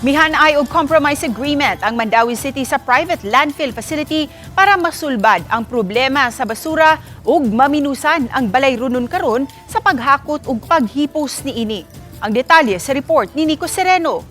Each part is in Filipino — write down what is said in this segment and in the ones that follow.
Mihanay og compromise agreement ang Mandawi City sa private landfill facility para masulbad ang problema sa basura ug maminusan ang balay runon karon sa paghakot ug paghipos niini. Ang detalye sa report ni Nico Sereno.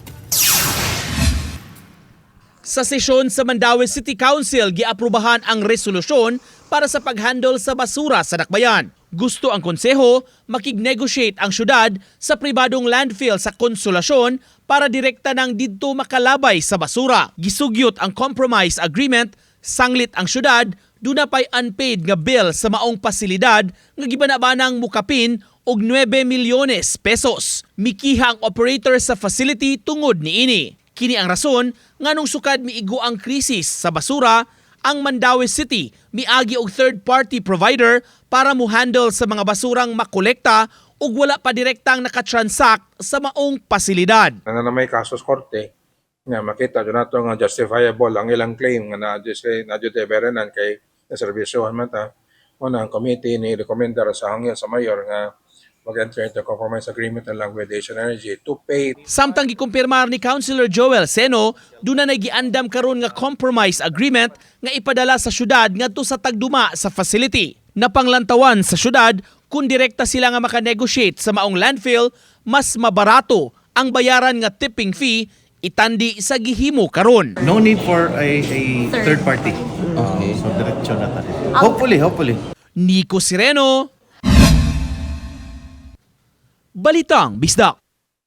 Sa sesyon sa Mandawi City Council, giaprubahan ang resolusyon para sa paghandle sa basura sa Dakbayan. Gusto ang konseho makig-negotiate ang syudad sa pribadong landfill sa Konsolasyon para direkta nang didto makalabay sa basura. Gisugyot ang compromise agreement, sanglit ang syudad, duna pay unpaid nga bill sa maong pasilidad nga gibanabanang mukapin og 9 milyones pesos. Mikiha ang operator sa facility tungod niini. Kini ang rason nganong sukad miigo ang krisis sa basura, ang Mandawi City miagi og third-party provider para mo-handle sa mga basurang makolekta ug wala pa direktang nakatransact sa maong pasilidad. Na may kaso sa korte, nga makita dyan nato nga justifiable ang ilang claim nga na-judeberenan kay servisyohan mata. Una, ang committee ni rekomendar sa hangyo sa mayor nga mag-enter into compromise agreement na lang with Asian Energy to pay. Samtang gikumpirmar ni Councilor Joel Seno, doon na giandam karon nga compromise agreement nga ipadala sa syudad ngadto sa tagduma sa facility. Napanglantawan sa syudad kung direkta sila nga makanegotiate sa maong landfill, mas mabarato ang bayaran nga tipping fee itandi sa gihimo karon. No need for a third party. Okay. So diretso na tayo. Hopefully. Nico Sereno, Balitang Bisdak.